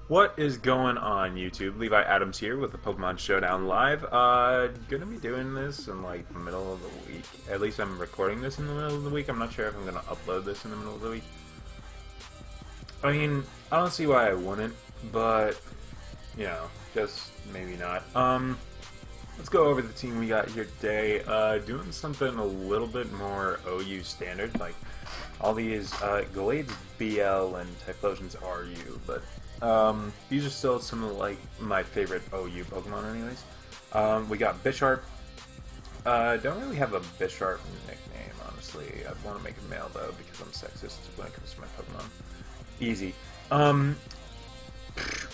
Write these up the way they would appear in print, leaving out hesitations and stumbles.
What is going on, YouTube? Levi Adams here with the Pokemon Showdown Live. Gonna be doing this in like the middle of the week. At least I'm recording this in the middle of the week. I'm not sure if I'm gonna upload this in the middle of the week. I mean, I don't see why I wouldn't, but you know, just maybe not. Let's go over the team we got here today. Doing something a little bit more OU standard, like all these Glades BL and Typhlosions RU, but these are still some of like my favorite OU Pokemon anyways. We got Bisharp. Don't really have a Bisharp nickname, honestly. I want to make a male though because I'm sexist when it comes to my Pokemon. Easy.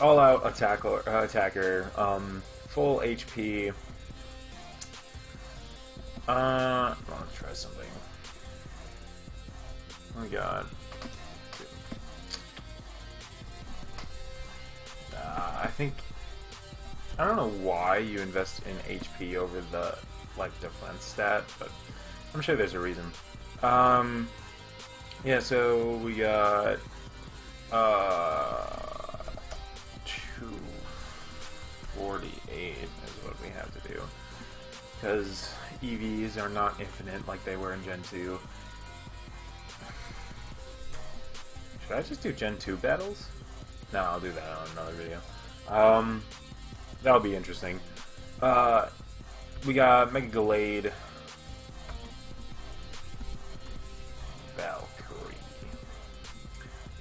All out attacker, full HP. I want to try something. Oh my god. I don't know why you invest in HP over the, like, defense stat, but I'm sure there's a reason. Yeah, so we got, 248 is what we have to do. Because EVs are not infinite like they were in Gen 2. Should I just do Gen 2 battles? No, I'll do that on another video. That'll be interesting. We got Mega Gallade,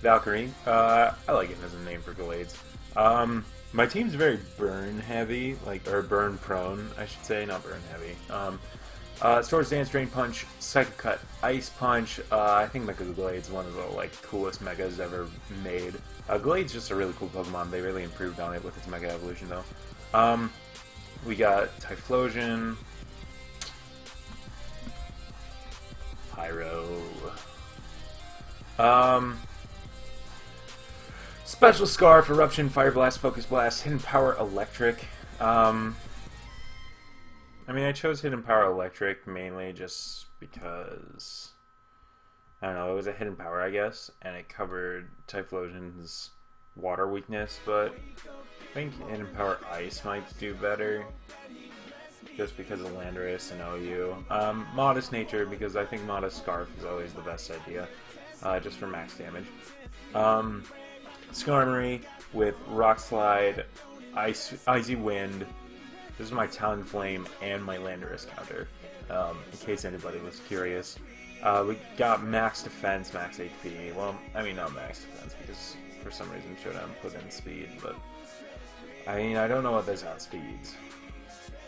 Valkyrie. I like it as a name for Gallades. My team's very burn heavy, or burn prone, I should say, not burn heavy. Swords Dance, Drain Punch, Psycho Cut, Ice Punch. I think Mega Gallade's one of the coolest megas ever made. Gallade's just a really cool Pokemon. They really improved on it with its Mega Evolution, though. We got Typhlosion, Pyro, Special Scarf, Eruption, Fire Blast, Focus Blast, Hidden Power, Electric. I mean, I chose Hidden Power Electric mainly just because, I don't know, it was a Hidden Power, I guess, and it covered Typhlosion's water weakness, but I think Hidden Power Ice might do better, just because of Landorus and OU. Modest Nature, because I think Modest Scarf is always the best idea, just for max damage. Skarmory with Rock Slide, Icy Wind. This is my Talonflame and my Landorus counter, in case anybody was curious. We got max defense, max HP. Well, I mean not max defense because for some reason Showdown put in speed, but I mean I don't know what this outspeeds.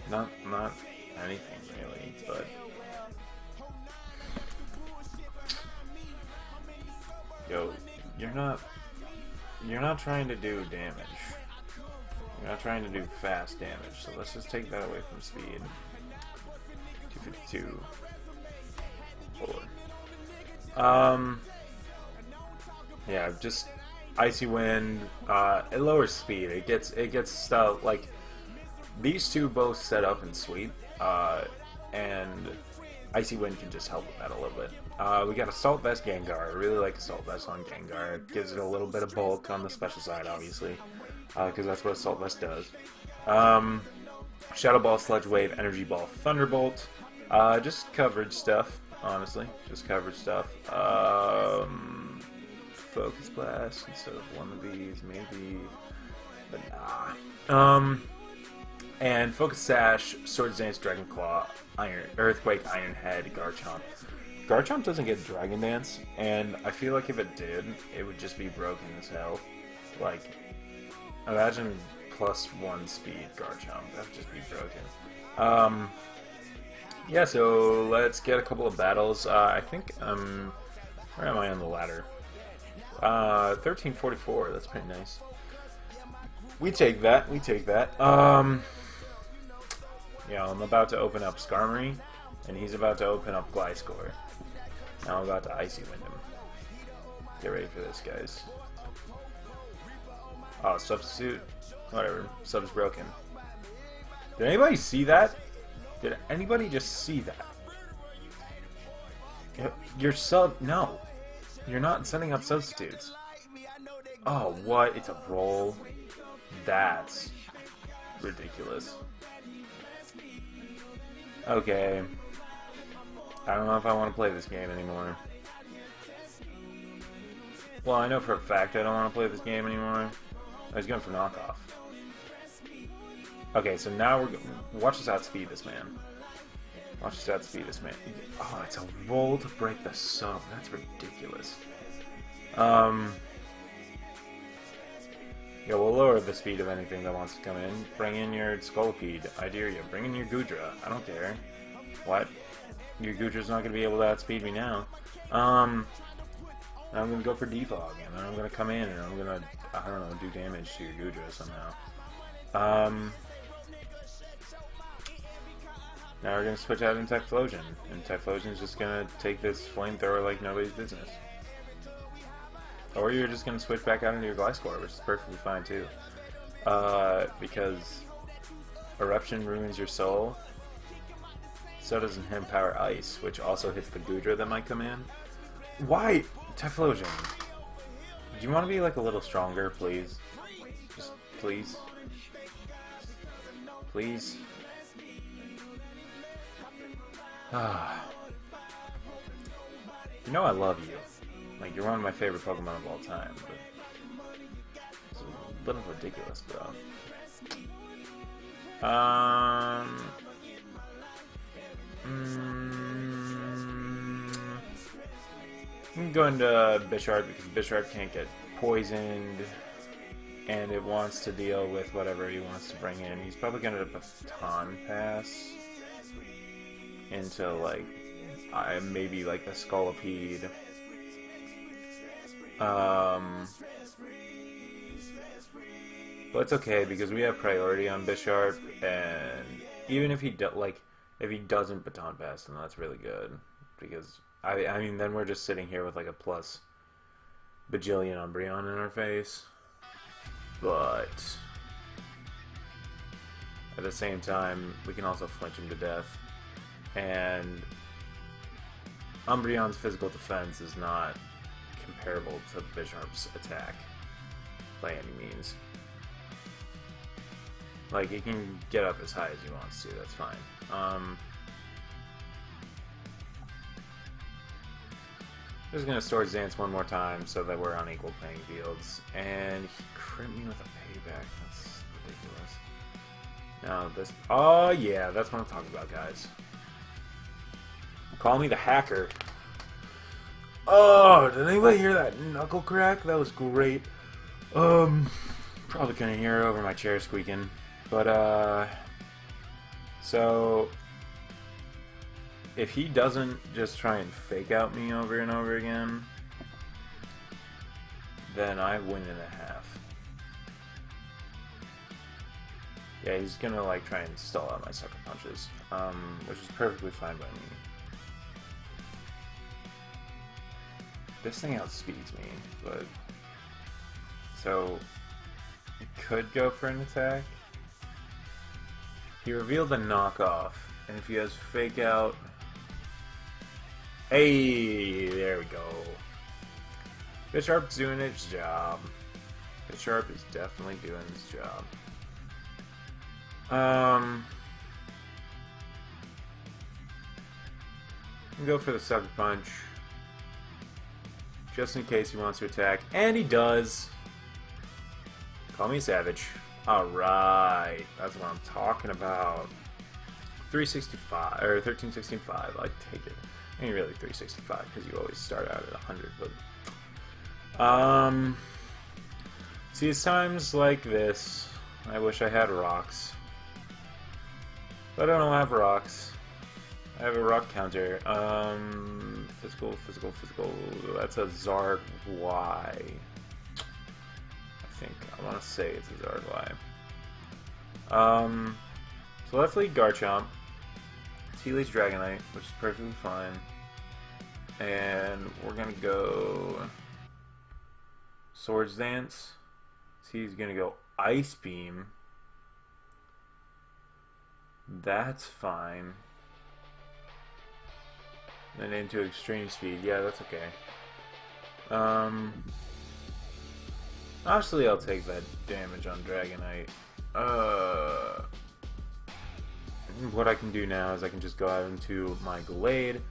Not anything really, but yo, you're not trying to do damage. You're not trying to do fast damage, so let's just take that away from speed. 252. 4. Yeah, just Icy Wind. It lowers speed. It gets stuff like these two both set up and sweep, and Icy Wind can just help with that a little bit. We got Assault Vest Gengar. I really like Assault Vest on Gengar. It gives it a little bit of bulk on the special side, obviously, because that's what Assault Vest does. Shadow Ball, Sludge Wave, Energy Ball, Thunderbolt. Just coverage stuff, honestly. Just coverage stuff. Focus Blast instead of one of these, maybe. But nah. And Focus Sash, Swords Dance, Dragon Claw, Earthquake, Iron Head, Garchomp. Garchomp doesn't get Dragon Dance, and I feel like if it did, it would just be broken as hell. Like, imagine +1 speed Garchomp. That would just be broken. Yeah, so let's get a couple of battles. I think, where am I on the ladder? 1344, that's pretty nice. We take that, Yeah, I'm about to open up Skarmory, and he's about to open up Gliscor. Now I'm about to Icy Wind him. Get ready for this, guys. Oh, substitute? Whatever, sub's broken. Did anybody see that? Did anybody just see that? Your sub... No. You're not setting up substitutes. Oh, what? It's a roll? That's ridiculous. Okay. I don't know if I want to play this game anymore. Well, I know for a fact I don't want to play this game anymore. I was going for knockoff. Okay, so now we're... Watch us outspeed this man. Watch us outspeed this man. Oh, it's a roll to break the sub. That's ridiculous. Yeah, we'll lower the speed of anything that wants to come in. Bring in your Scolipede. I dare you. Bring in your Goodra. I don't care. What? Your Goodra's not going to be able to outspeed me now. I'm going to go for Defog, and then I'm going to come in, and I'm going to, I don't know, do damage to your Goodra somehow. Now we're going to switch out in Typhlosion, and Typhlosion's just going to take this flamethrower like nobody's business. Or you're just going to switch back out into your Gliscor, which is perfectly fine too. Because Eruption ruins your soul. So doesn't him power Ice, which also hits the Goodra that might come in. Why? Typhlosion. Do you want to be like a little stronger, please? Just please? Please? You know I love you. Like, you're one of my favorite Pokemon of all time, but it's a little ridiculous, bro. I'm going to Bisharp because Bisharp can't get poisoned, and it wants to deal with whatever he wants to bring in. He's probably going to Baton Pass into, like, maybe, like, the Scolipede. But it's okay because we have priority on Bisharp, and even if he if he doesn't Baton Pass, then that's really good because I mean then we're just sitting here with like a plus bajillion Umbreon in our face, but at the same time we can also flinch him to death, and Umbreon's physical defense is not comparable to Bisharp's attack by any means. Like, he can get up as high as he wants to, that's fine. Just gonna Swords Dance one more time so that we're on equal playing fields. And he crit me with a payback, that's ridiculous. Now this, oh yeah, that's what I'm talking about, guys. Call me the hacker. Oh, did anybody hear that knuckle crack? That was great. Probably couldn't hear it over my chair squeaking. But, so, if he doesn't just try and fake out me over and over again, then I win in a half. Yeah, he's gonna, like, try and stall out my sucker punches, which is perfectly fine by me. This thing outspeeds me, but, so, he could go for an attack. He revealed a knockoff, and if he has fake out... Hey, there we go. Bisharp's doing its job. Bisharp is definitely doing its job. Go for the Sucker Punch. Just in case he wants to attack. And he does! Call me Savage. Alright, that's what I'm talking about. 365, or 1365, I take it. I mean, really 365, because you always start out at 100, but... See, it's times like this, I wish I had rocks. But I don't have rocks. I have a rock counter. Physical, physical, physical, that's a Zard Y. I want to say it's a Zard Y. So let's lead Garchomp. T-Leash Dragonite, which is perfectly fine. And we're gonna go Swords Dance. So he's gonna go Ice Beam. That's fine. Then into Extreme Speed. Yeah, that's okay. Honestly, I'll take that damage on Dragonite. What I can do now is I can just go out into my Glade,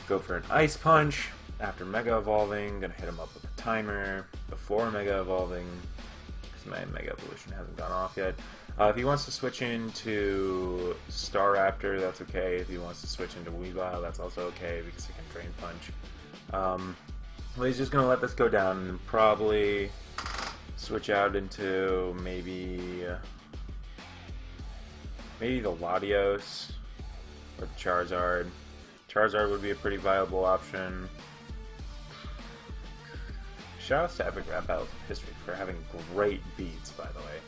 go for an Ice Punch after Mega Evolving. Gonna hit him up with a timer before Mega Evolving, because my Mega Evolution hasn't gone off yet. If he wants to switch into Staraptor, that's okay. If he wants to switch into Weavile, that's also okay, because he can Drain Punch. Well, he's just going to let this go down and probably switch out into maybe the Latios or the Charizard. Charizard would be a pretty viable option. Shout out to Epic Rap Battles of History for having great beats, by the way.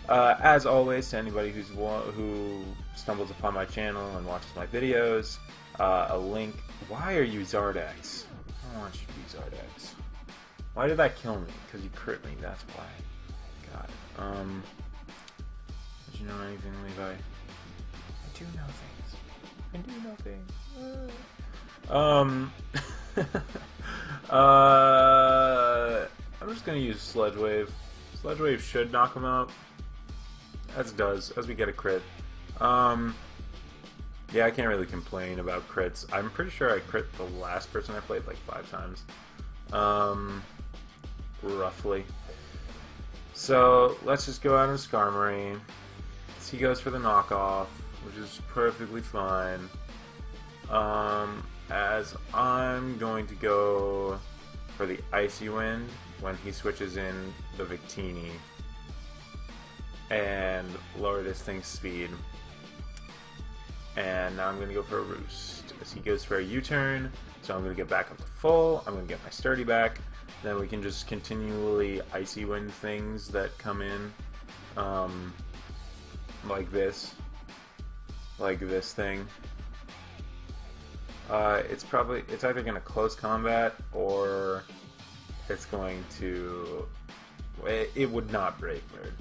As always, to anybody who stumbles upon my channel and watches my videos, a link. Why are you Zardex? I don't want you to be Zardex. Why did that kill me? Because you crit me, that's why. Got it. Did you know anything, Levi? I do know things. I'm just gonna use Sludge Wave. Sludge Wave should knock him out. As it does, as we get a crit. Yeah, I can't really complain about crits. I'm pretty sure I crit the last person I played like 5 times. Roughly. So, let's just go out and Skarmory. He goes for the knockoff, which is perfectly fine. As I'm going to go for the Icy Wind when he switches in the Victini and lower this thing's speed. And now I'm going to go for a Roost as he goes for a U-turn, so I'm going to get back up to full, I'm going to get my Sturdy back, then we can just continually Icy Wind things that come in, like this thing. It's either going to close combat, or it's going to, it would not Brave Bird.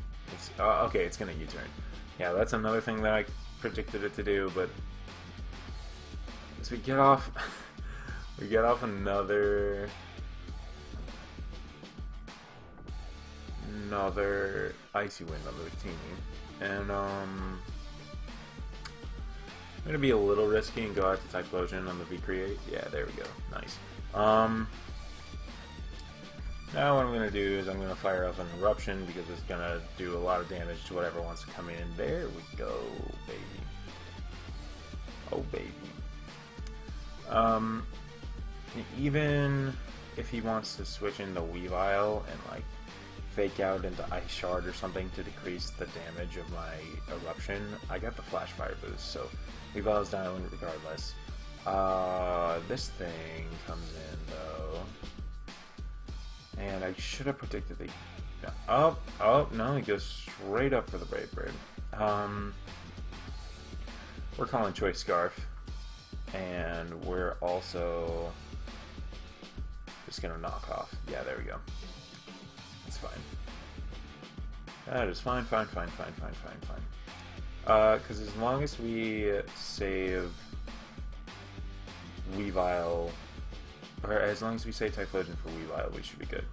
Okay, it's going to U-turn. Yeah, that's another thing that I predicted it to do, but as we get off another Icy Wind on the Victini, and I'm gonna be a little risky and go out to Typhlosion on the V-Create. Yeah, there we go. Nice. Now what I'm going to do is I'm going to fire off an Eruption, because it's going to do a lot of damage to whatever wants to come in. There we go, baby. Oh, baby. Even if he wants to switch into Weavile and like fake out into Ice Shard or something to decrease the damage of my Eruption, I got the Flash Fire boost, so Weavile's down regardless. This thing comes in though. And I should have predicted the... Oh, no, he goes straight up for the Brave Bird. We're calling Choice Scarf. And we're also just going to knock off. Yeah, there we go. That's fine. That is fine. Because as long as we save Weavile... Or as long as we say Typhlosion for Weavile, we should be good.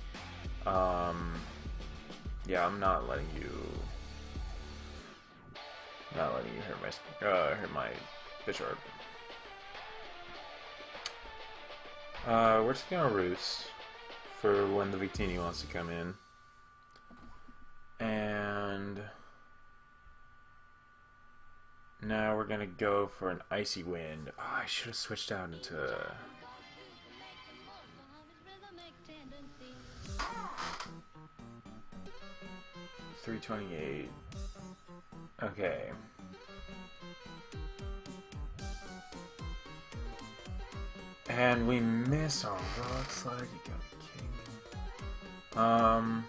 Yeah, I'm not letting you hurt my Bisharp. We're just gonna Roost for when the Victini wants to come in, and now we're gonna go for an Icy Wind. Oh, I should have switched out into. 328. Okay. And we miss our Rock Slide. You gotta be kidding me.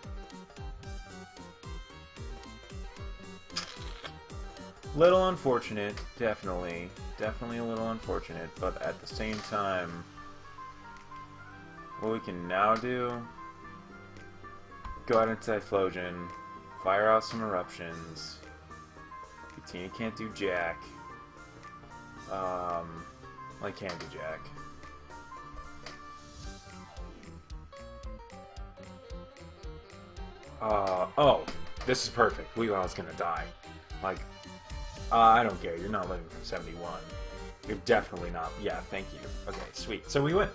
Little unfortunate, definitely a little unfortunate, but at the same time, what we can now do, go out into Typhlosion, fire out some Eruptions. Victini can't do jack. Well, I can do jack. Oh, this is perfect. Levi's gonna die. Like, I don't care. You're not living from 71. You're definitely not. Yeah, thank you. Okay, sweet. So we win.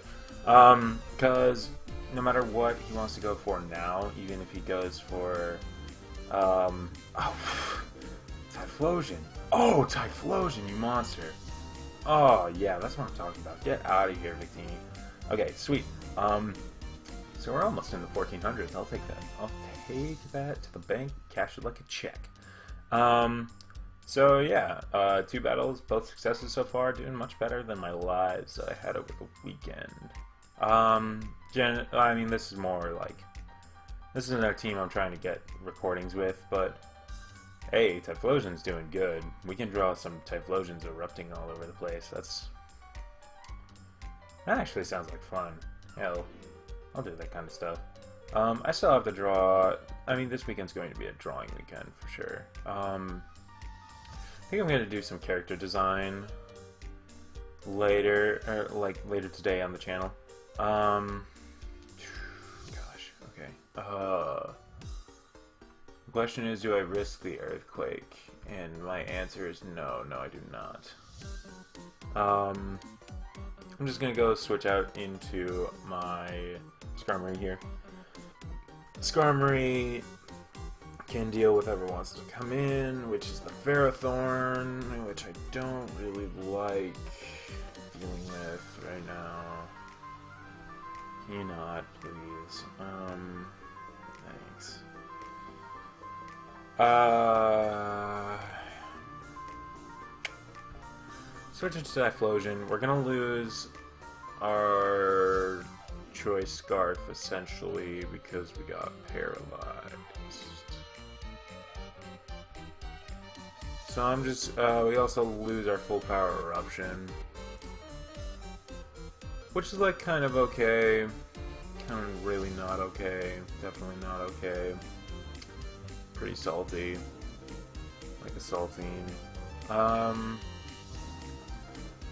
Because no matter what he wants to go for now, even if he goes for, Typhlosion. Oh, Typhlosion, you monster. Oh, yeah, that's what I'm talking about. Get out of here, Victini. Okay, sweet. So we're almost in the 1400s. I'll take that. I'll take that to the bank, cash it like a check. So yeah, 2 battles, both successes so far, doing much better than my lives that I had over the weekend. I mean, this is more like, this is another team I'm trying to get recordings with, but hey, Typhlosion's doing good. We can draw some Typhlosions erupting all over the place. That actually sounds like fun. Hell, I'll do that kind of stuff. I still have to draw. I mean, this weekend's going to be a drawing weekend for sure. I think I'm going to do some character design later, or like later today on the channel. Gosh, okay. The question is, do I risk the earthquake? And my answer is no, I do not. I'm just gonna go switch out into my Skarmory here. Skarmory can deal with whoever wants to come in, which is the Ferrothorn, which I don't really like dealing with right now. Can you not, please? Thanks. Switching to Typhlosion, we're gonna lose our choice scarf essentially because we got paralyzed. So I'm just, we also lose our full power eruption, which is like kind of okay, kind of really not okay, definitely not okay. Pretty salty, like a saltine.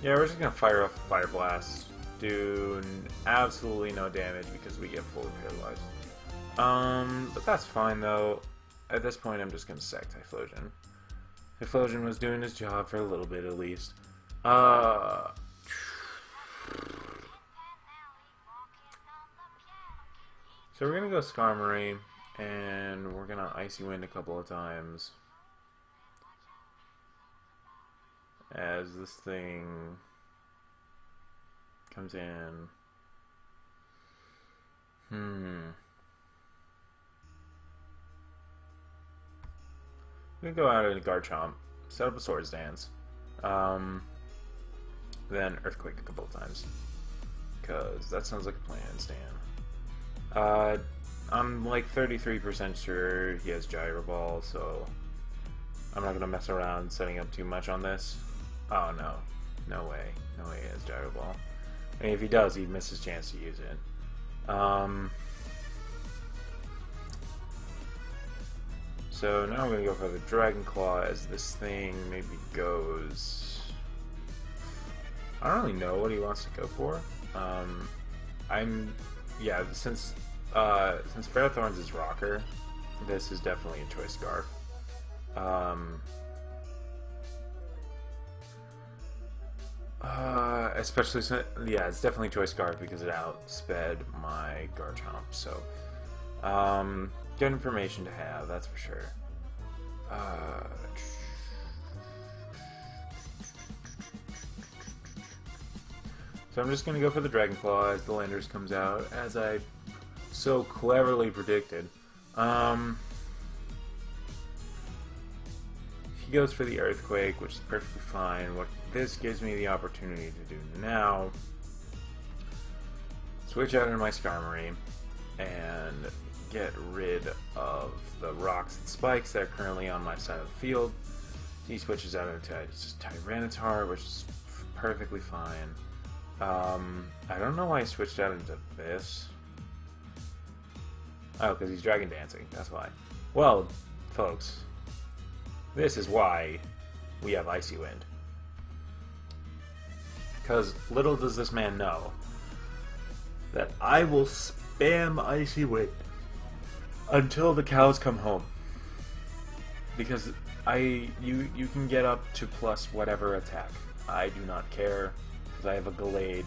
Yeah, we're just gonna fire off a Fire Blast. Do absolutely no damage because we get fully paralyzed. But that's fine though. At this point, I'm just gonna sack Typhlosion. Typhlosion was doing his job for a little bit at least. So we're gonna go Skarmory, and we're gonna Icy Wind a couple of times. As this thing comes in. We can go out at a Garchomp, set up a Swords Dance, then Earthquake a couple of times, because that sounds like a plan, Stan. I'm like 33% sure he has Gyro Ball, so I'm not going to mess around setting up too much on this. Oh no, no way he has Gyro Ball. I mean, if he does, he'd miss his chance to use it. So now I'm going to go for the Dragon Claw as this thing maybe goes... I don't really know what he wants to go for. Yeah, since Ferrothorns is Rocker, this is definitely a choice Scarf. Especially since, yeah, it's definitely choice Scarf because it outsped my Garchomp. So, good information to have, that's for sure. So I'm just going to go for the Dragon Claw as the Landers comes out, as I so cleverly predicted. He goes for the Earthquake, which is perfectly fine. What this gives me the opportunity to do now, switch out into my Skarmory and get rid of the rocks and spikes that are currently on my side of the field. He switches out into Tyranitar, which is perfectly fine. I don't know why he switched out into this. Oh, because he's Dragon Dancing, that's why. Well, folks, this is why we have Icy Wind. Because little does this man know that I will spam Icy Wind until the cows come home. Because you can get up to plus whatever attack. I do not care, because I have a Gallade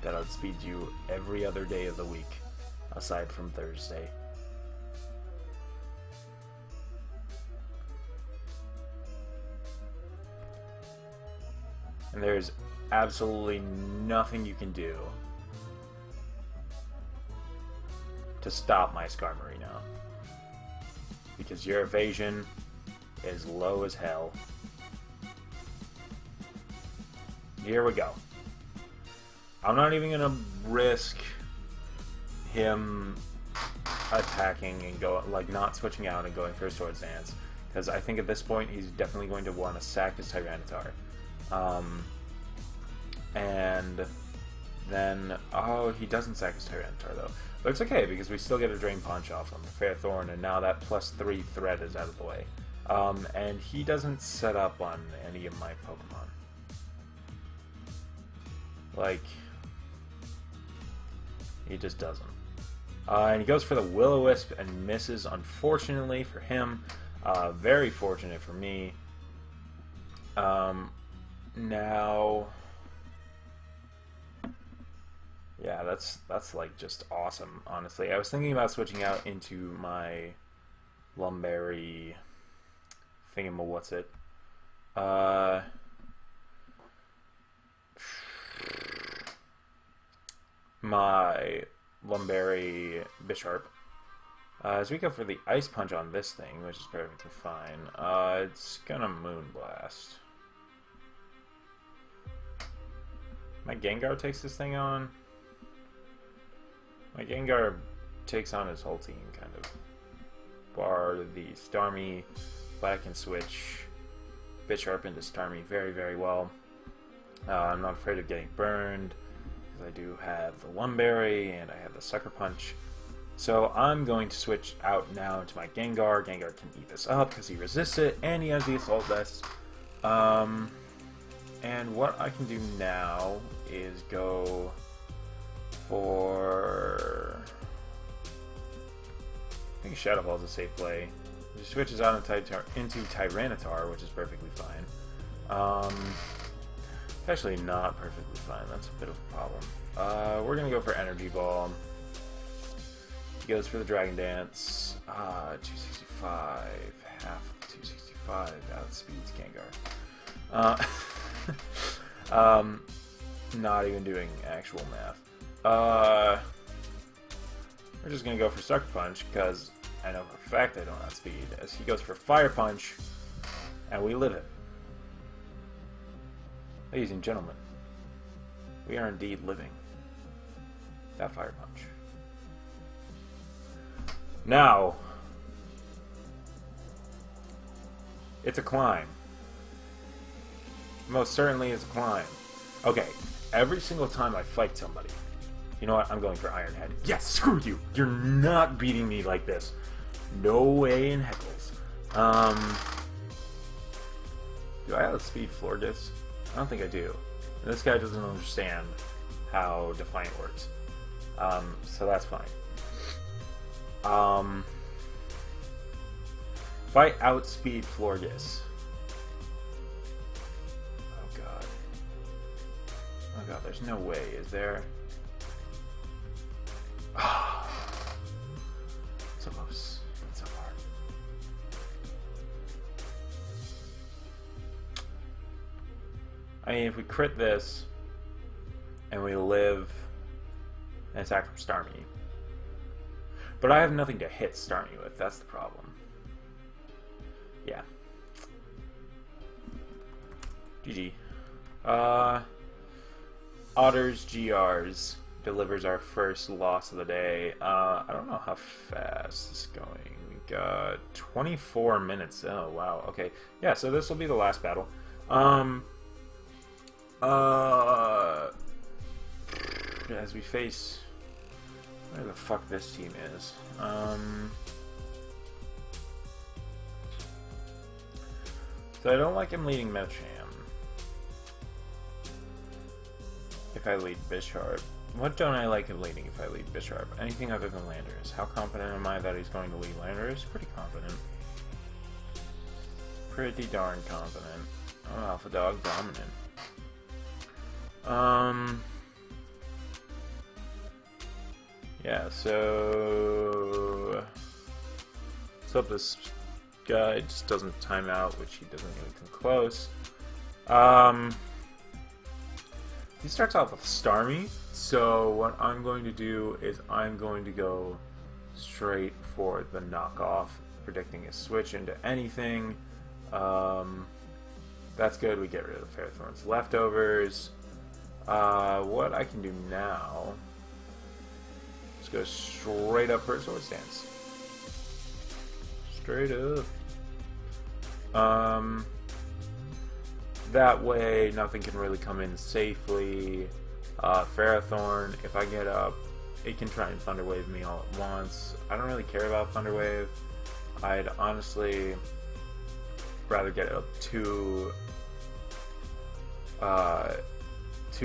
that outspeeds you every other day of the week, aside from Thursday. And there's absolutely nothing you can do to stop my Skarmory, because your evasion is low as hell. Here we go. I'm not even gonna risk him attacking and not switching out and going for a Swords Dance, because I think at this point he's definitely going to want to sack his Tyranitar. And then, oh, he doesn't sack his Tyranitar though. But it's okay, because we still get a Drain Punch off him, Fair Thorn, and now that +3 threat is out of the way. And he doesn't set up on any of my Pokemon. Like, he just doesn't. And he goes for the Will-O-Wisp and misses, unfortunately for him. Very fortunate for me. Now... yeah, that's like just awesome, honestly. I was thinking about switching out into my Lumberry thingamawhatsit. My Lumberry Bisharp. As we go for the Ice Punch on this thing, which is perfectly fine, it's gonna Moonblast. My Gengar takes this thing on. My Gengar takes on his whole team, kind of. Bar the Starmie, but I can switch Bisharp into Starmie very, very well. I'm not afraid of getting burned, because I do have the Lumberry, and I have the Sucker Punch. So I'm going to switch out now into my Gengar. Gengar can eat this up, because he resists it, and he has the Assault Vest. And what I can do now is go for... I think Shadow Ball is a safe play. He switches out into Tyranitar, which is perfectly fine. Actually not perfectly fine, that's a bit of a problem. We're going to go for Energy Ball. He goes for the Dragon Dance. 265, half of 265, outspeeds Gengar. Not even doing actual math. We're just gonna go for Sucker Punch, because I know for a fact I don't outspeed, as he goes for Fire Punch, and we live it. Ladies and gentlemen, we are indeed living that Fire Punch. Now, it's a climb. Most certainly it's a climb. Okay, every single time I fight somebody, you know what, I'm going for Iron Head. Yes, screw you! You're not beating me like this. No way in heckles. Do I outspeed Florges? I don't think I do. And this guy doesn't understand how Defiant works. So that's fine. If I outspeed Florges... oh god. Oh god, there's no way, is there? So close. It's so hard. I mean, if we crit this, and we live an attack from Starmie. But I have nothing to hit Starmie with, that's the problem. Yeah. GG. Otters GRs delivers our first loss of the day. I don't know how fast this is going. We got 24 minutes. Oh, wow. Okay. Yeah, so this will be the last battle. As we face... where the fuck this team is. So I don't like him leading Metcham. If I lead Bisharp. What don't I like of leading if I lead Bisharp? Anything other than Landers. How confident am I that he's going to lead Landers? Pretty confident. Pretty darn confident. Oh, Alpha Dog dominant. Yeah, so let's hope this guy just doesn't time out, which he doesn't really come close. He starts off with Starmie, so what I'm going to do is I'm going to go straight for the knockoff, predicting a switch into anything. That's good, we get rid of the Ferrothorn's leftovers. What I can do now is go straight up for a Sword Stance. Straight up. That way, nothing can really come in safely. Ferrothorn, if I get up, it can try and Thunder Wave me all at once. I don't really care about Thunder Wave. I'd honestly rather get up two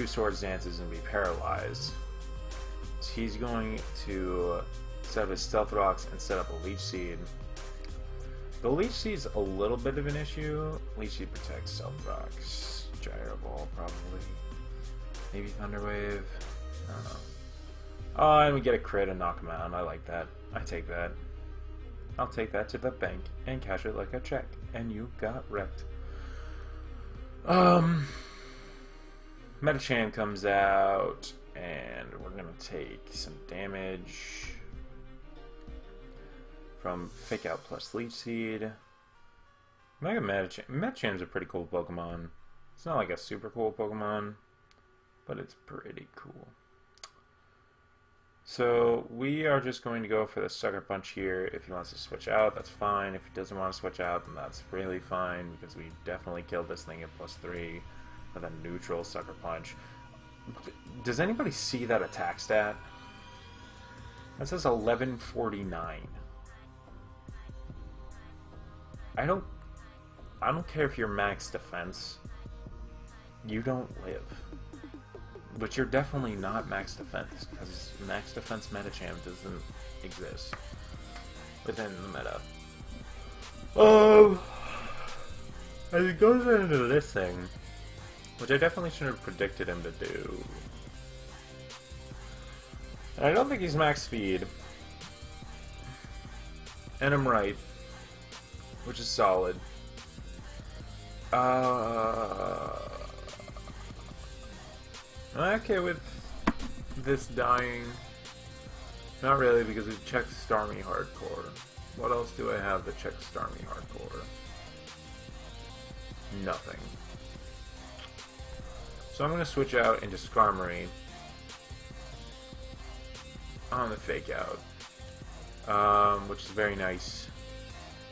Sword Dances and be paralyzed. So he's going to set up his Stealth Rocks and set up a Leech Seed. The Leech Seed's a little bit of an issue. Leech Seed protects Stealth Rocks. Gyro Ball, probably. Maybe Thunder Wave. I don't know. Oh, and we get a crit and knock him out. I like that. I take that. I'll take that to the bank and cash it like a check. And you got wrecked. Metacham comes out, and we're gonna take some damage from Fake Out plus Leech Seed. Mega Metacham's a pretty cool Pokemon. It's not like a super cool Pokemon, but it's pretty cool. So we are just going to go for the Sucker Punch here. If he wants to switch out, that's fine. If he doesn't want to switch out, then that's really fine, because we definitely killed this thing at +3 with a neutral Sucker Punch. Does anybody see that attack stat? That says 1149. I don't care if you're max defense. You don't live. But you're definitely not max defense, because max defense Metacham doesn't exist within the meta. As he goes into this thing, which I definitely should have predicted him to do. And I don't think he's max speed. And I'm right. Which is solid. I'm okay with this dying. Not really, because we checked Starmie Hardcore. What else do I have that checks Starmie Hardcore? Nothing. So I'm going to switch out into Skarmory on the Fake Out, which is very nice.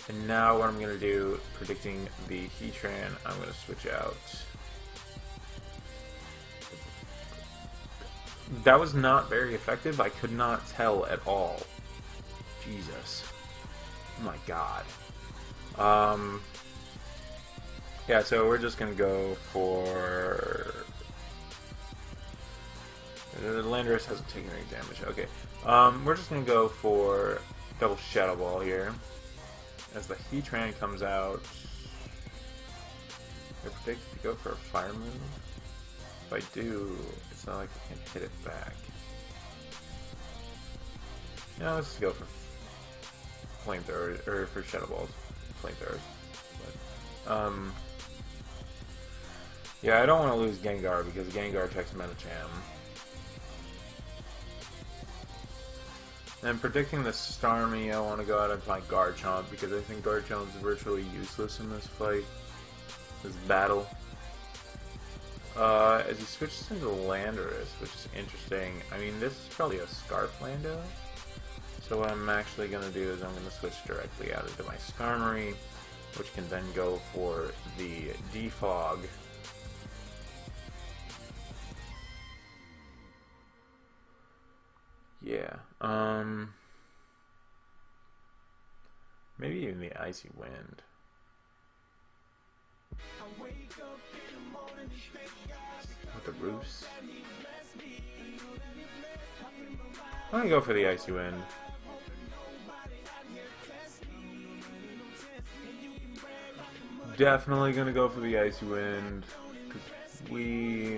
And now what I'm going to do, predicting the Heatran, I'm going to switch out. That was not very effective. I could not tell at all. Jesus. Oh my god. Yeah, so we're just going to go for... The Landorus hasn't taken any damage. Okay. We're just going to go for double Shadow Ball here. As the Heatran comes out, I predict to go for a Fire move. If I do, it's not like I can hit it back. No, let's just go for Flamethrowers, or for Shadow Balls. Flamethrowers. But, yeah, I don't want to lose Gengar, because Gengar checks Metacham. And predicting the Starmie, I want to go out and fight Garchomp, because I think Garchomp is virtually useless in this fight, this battle. As he switches into Landorus, which is interesting. I mean, this is probably a Scarf Lando. So what I'm actually going to do is I'm going to switch directly out into my Skarmory, which can then go for the Defog. Yeah, maybe even the Icy Wind. With the Roost. I'm gonna go for the Icy Wind. Definitely gonna go for the Icy Wind, because we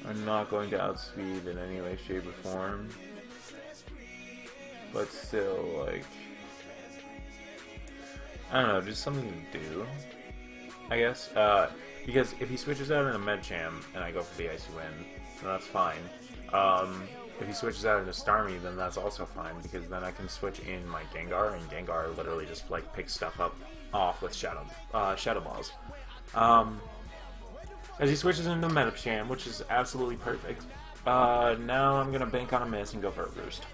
are not going to outspeed in any way, shape, or form. But still, like, I don't know, just something to do, I guess. Because if he switches out in a Medicham and I go for the Icy Wind, then that's fine. If he switches out into Starmie, then that's also fine, because then I can switch in my Gengar, and Gengar literally just like picks stuff up off with Shadow Balls. As he switches into Medicham, which is absolutely perfect. Now I'm gonna bank on a miss and go for a Roost.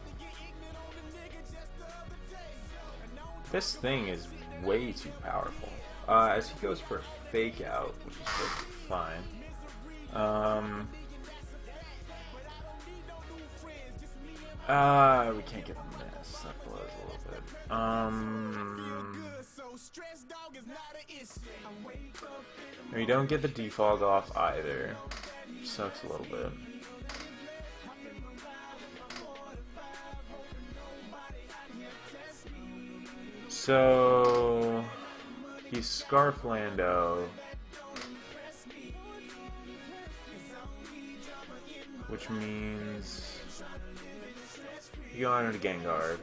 This thing is way too powerful. As he goes for a Fake Out, which is perfectly fine. We can't get a miss. That blows a little bit. We don't get the defog off either. Sucks a little bit. So he's Scarflando, which means you go under to Gengar.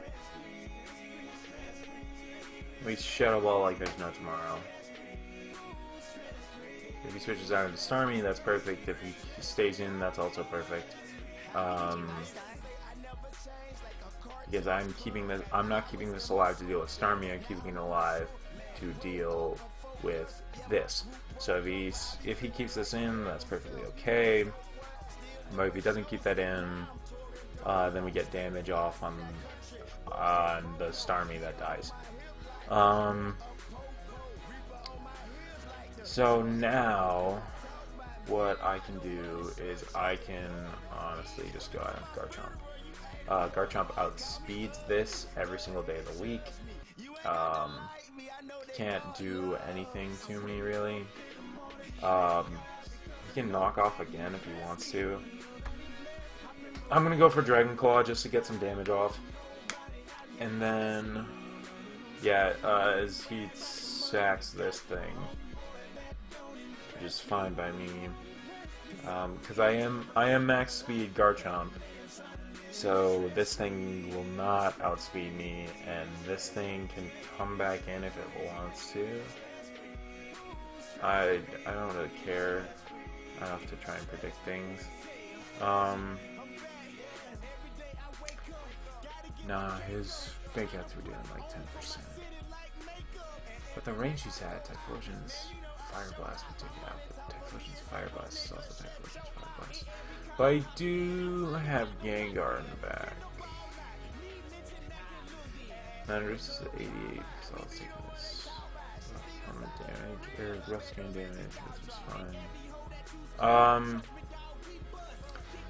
We Shadow Ball like there's no tomorrow. If he switches out into Starmie, that's perfect. If he stays in, that's also perfect. Because I'm not keeping this alive to deal with Starmie. I'm keeping it alive to deal with this. So if he keeps this in, that's perfectly okay. But if he doesn't keep that in, then we get damage off on the Starmie that dies. So now, what I can do is I can honestly just go out with Garchomp. Garchomp outspeeds this every single day of the week. Can't do anything to me really. He can knock off again if he wants to. I'm gonna go for Dragon Claw just to get some damage off. And then, yeah, as he sacks this thing, which is fine by me, because I am max speed Garchomp, so this thing will not outspeed me, and this thing can come back in if it wants to. I don't really care enough to try and predict things. Nah, his Fake Outs were doing like 10%. But the range he's at, Typhlosions Fire Blast would take it out, but Typhlosions Fire Blast is also Typhlosions Fire Blast. But I do have Gengar in the back. Thundurus is at 88, so I'll take this. Damage, or rough skin damage, which is fine.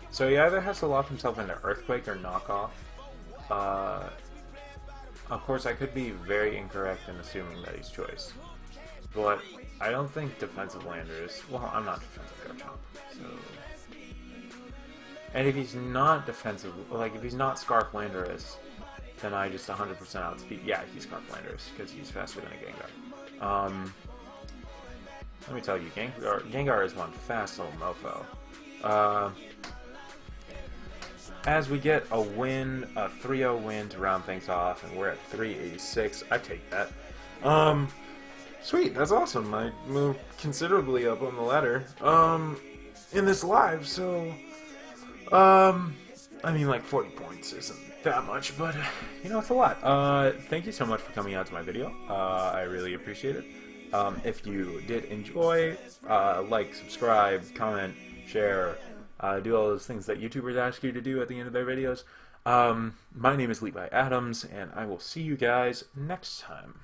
So he either has to lock himself into Earthquake or Knockoff. Of course, I could be very incorrect in assuming that he's Choice, but I don't think defensive Landers. Well, I'm not defensive Garchomp, so. And if he's not defensive, like if he's not Scarf Landorus, then I just 100% outspeed. Yeah, he's Scarf Landorus because he's faster than a Gengar. Let me tell you, Gengar is one fast little mofo. As we get a win, a 3-0 win to round things off, and we're at 386. I take that. Sweet, that's awesome. I moved considerably up on the ladder in this live, so I mean, like 40 points isn't that much, but you know, it's a lot. Thank you so much for coming out to my video. I really appreciate it. If you did enjoy, like, subscribe, comment, share, do all those things that YouTubers ask you to do at the end of their videos. My name is Levi Adams, and I will see you guys next time.